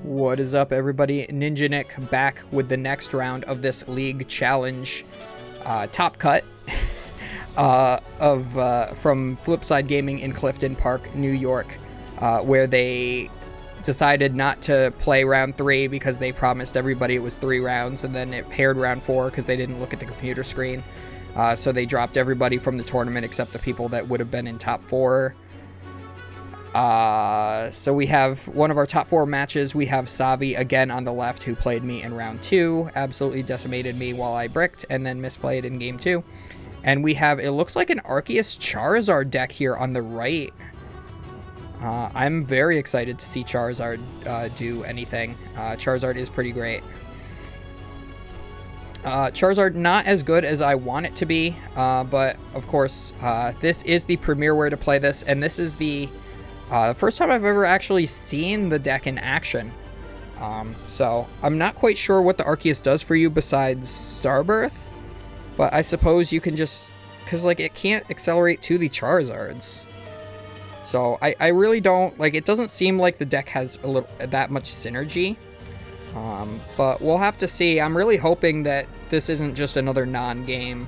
What is up, everybody? Ninja Nick back with the next round of this League Challenge top cut from Flipside Gaming in Clifton Park, New York, where they decided not to play round 3 because they promised everybody it was 3 rounds, and then it paired round 4 because they didn't look at the computer screen. So they dropped everybody from the tournament except the people that would have been in top 4. So we have one of our top 4 matches. We have Savi again on the left, who played me in round 2, absolutely decimated me while I bricked, and then misplayed in game 2. And we have, it looks like an Arceus Charizard deck here on the right. I'm very excited to see Charizard do anything. Charizard is pretty great. Charizard not as good as I want it to be, but of course this is the premier way to play this, and this is the first time I've ever actually seen the deck in action. So I'm not quite sure what the Arceus does for you besides Starbirth, but I suppose you can just, because like it can't accelerate to the Charizards. So I really don't, like, it doesn't seem like the deck has that much synergy. But we'll have to see. I'm really hoping that this isn't just another non-game.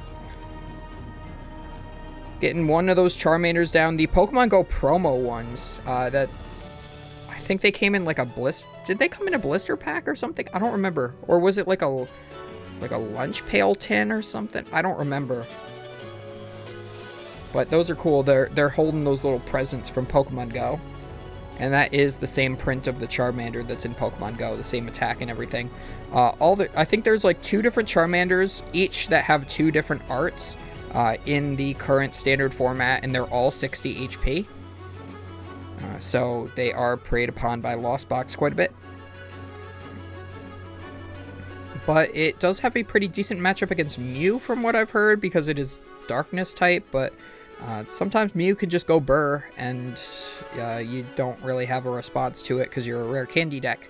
Getting one of those Charmanders down. The Pokemon Go promo ones, that I think they came in like a blister. Did they come in a blister pack or something? I don't remember. Or was it like a lunch pail tin or something? I don't remember. But those are cool. They're holding those little presents from Pokemon Go. And that is the same print of the Charmander that's in Pokemon Go, the same attack and everything. I think there's like 2 different Charmanders, each that have 2 different arts in the current standard format, and they're all 60 HP. So they are preyed upon by Lost Box quite a bit. But it does have a pretty decent matchup against Mew from what I've heard, because it is Darkness type, but sometimes Mew can just go burr, and you don't really have a response to it because you're a rare candy deck.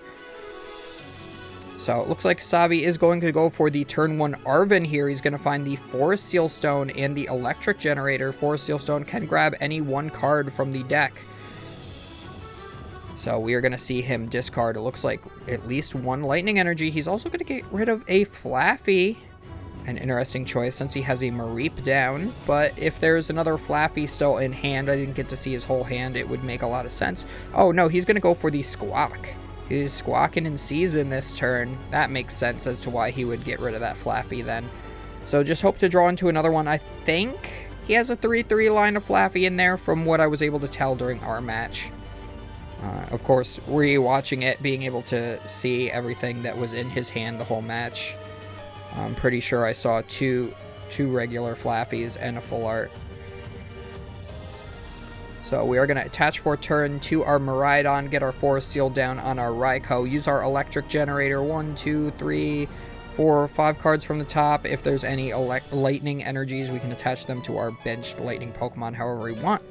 So it looks like Savi is going to go for the turn 1 Arven here. He's going to find the Forest Seal Stone and the Electric Generator. Forest Seal Stone can grab any 1 card from the deck. So we are going to see him discard, it looks like, at least 1 Lightning Energy. He's also going to get rid of a Flaaffy. An interesting choice since he has a Mareep down, but if there's another Flaaffy still in hand, I didn't get to see his whole hand, it would make a lot of sense. Oh no, he's going to go for the Squawk. He's squawking in season this turn. That makes sense as to why he would get rid of that Flaaffy then. So just hope to draw into another one. I think he has a 3-3 line of Flaaffy in there from what I was able to tell during our match. Of course, re-watching it, being able to see everything that was in his hand the whole match. I'm pretty sure I saw two regular Flaaffies and a full art. So we are going to attach for turn to our Miraidon, get our Forest Seal down on our Raikou, use our Electric Generator, 1, 2, 3, 4, 5 cards from the top. If there's any Lightning Energies, we can attach them to our benched Lightning Pokemon however we want.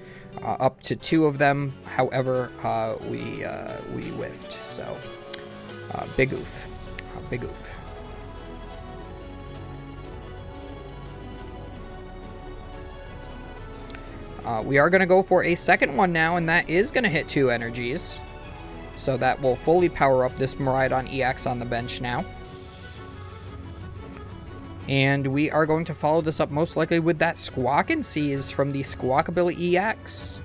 Up to 2 of them, however, we whiffed. So, big oof. Big oof. We are going to go for a second one now, and that is going to hit 2 energies. So that will fully power up this Miraidon EX on the bench now. And we are going to follow this up most likely with that Squawk and Seize from the Squawkabilly EX.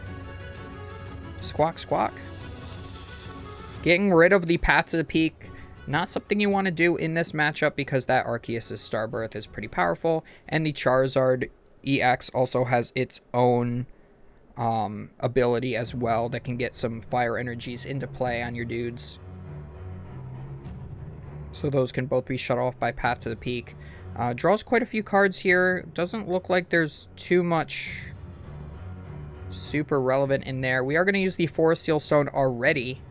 Squawk, squawk. Getting rid of the Path to the Peak. Not something you want to do in this matchup because that Arceus' Starbirth is pretty powerful. And the Charizard EX also has its own ability as well that can get some fire energies into play on your dudes. So those can both be shut off by Path to the Peak. Draws quite a few cards here. Doesn't look like there's too much super relevant in there. We are going to use the Forest Seal Stone already.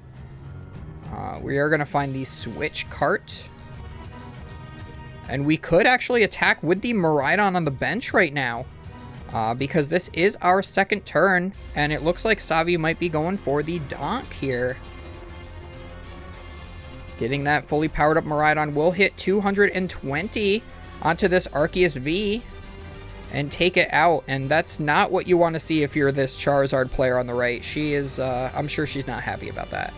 We are going to find the Switch Cart. And we could actually attack with the Miraidon on the bench right now. Because this is our second turn, and it looks like Savi might be going for the Donk here. Getting that fully powered up Miraidon will hit 220 onto this Arceus V and take it out, and that's not what you want to see if you're this Charizard player on the right. She is, I'm sure she's not happy about that.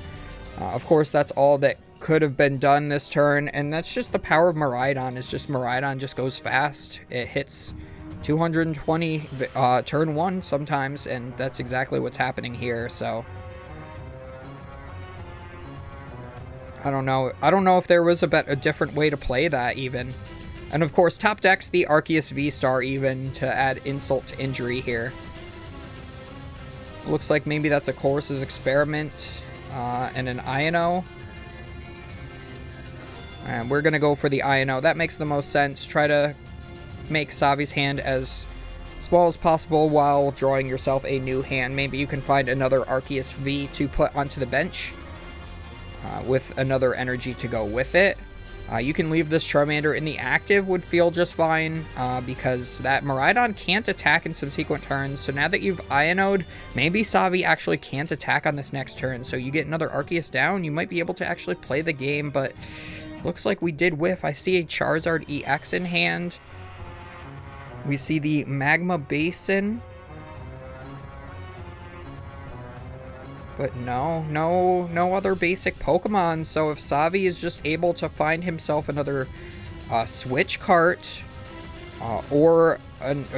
Of course, that's all that could have been done this turn, and that's just the power of Miraidon. Is just Miraidon just goes fast. It hits 220 turn 1 sometimes, and that's exactly what's happening here. So I don't know if there was a different way to play that even. And of course, top decks the Arceus V-Star even to add insult to injury here. Looks like maybe that's a Chorus's Experiment and an Ino. And we're going to go for the Ino. That makes the most sense. Try to make Savi's hand as small as possible while drawing yourself a new hand. Maybe you can find another Arceus V to put onto the bench with another energy to go with it. You can leave this Charmander in the active, would feel just fine, because that Miraidon can't attack in subsequent turns. So now that you've Iono'd, maybe Savi actually can't attack on this next turn. So you get another Arceus down, you might be able to actually play the game, but looks like we did whiff. I see a Charizard EX in hand. We see the Magma Basin. But no other basic Pokemon. So if Savi is just able to find himself another Switch Cart,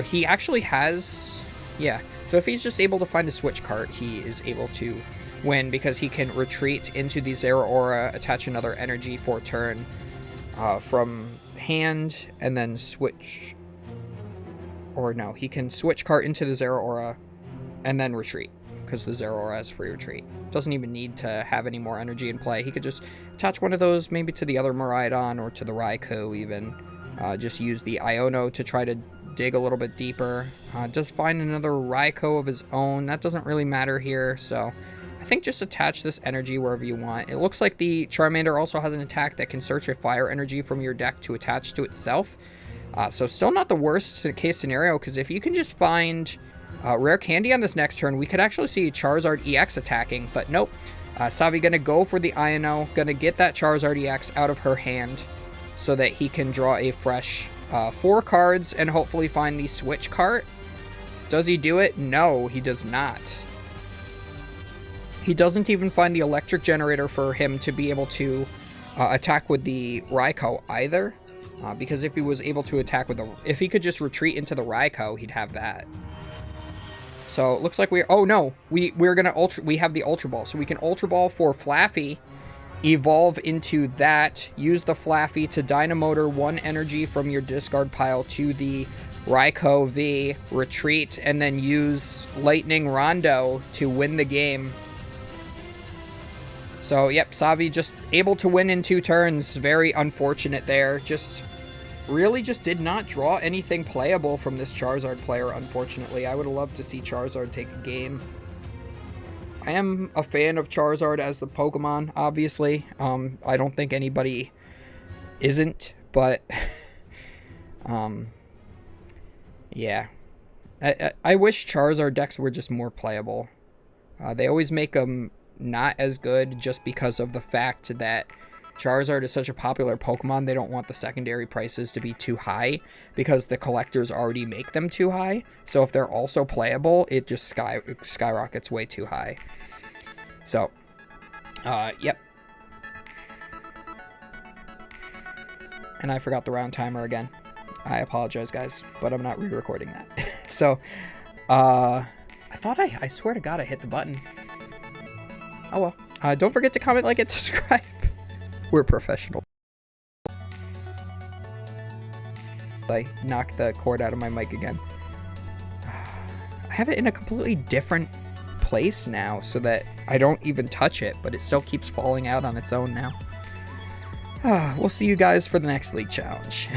he actually has, yeah. So if he's just able to find a Switch Cart, he is able to win because he can retreat into the Zeraora, attach another energy for turn from hand, and then switch. Or no, he can Switch Cart into the Zeraora and then retreat, because the Zeraora has free retreat. Doesn't even need to have any more energy in play. He could just attach one of those maybe to the other Miraidon or to the Raikou even. Just use the Iono to try to dig a little bit deeper. Just find another Raikou of his own. That doesn't really matter here, so I think just attach this energy wherever you want. It looks like the Charmander also has an attack that can search a fire energy from your deck to attach to itself. So still not the worst case scenario, because if you can just find Rare Candy on this next turn, we could actually see Charizard EX attacking, but nope. Savi gonna go for the Iono, gonna get that Charizard EX out of her hand so that he can draw a fresh 4 cards and hopefully find the Switch Cart. Does he do it? No, he does not. He doesn't even find the Electric Generator for him to be able to attack with the Raikou either, because if he was able to attack with if he could just retreat into the Raikou, he'd have that. So it looks like we have the Ultra Ball, so we can Ultra Ball for Flaaffy, evolve into that, use the Flaaffy to Dynamotor 1 energy from your discard pile to the Raikou V, retreat, and then use Lightning Rondo to win the game. So yep, Savi just able to win in 2 turns. Very unfortunate there. Really just did not draw anything playable from this Charizard player, unfortunately. I would have loved to see Charizard take a game. I am a fan of Charizard as the Pokemon, obviously. I don't think anybody isn't, but yeah. I wish Charizard decks were just more playable. They always make them not as good just because of the fact that Charizard is such a popular Pokemon. They don't want the secondary prices to be too high because the collectors already make them too high. So if they're also playable, it just skyrockets way too high. So, yep. And I forgot the round timer again. I apologize, guys, but I'm not re-recording that. So, I swear to God I hit the button. Oh well. Don't forget to comment, like, and subscribe. We're professional. I knocked the cord out of my mic again. I have it in a completely different place now so that I don't even touch it, but it still keeps falling out on its own now. We'll see you guys for the next League Challenge.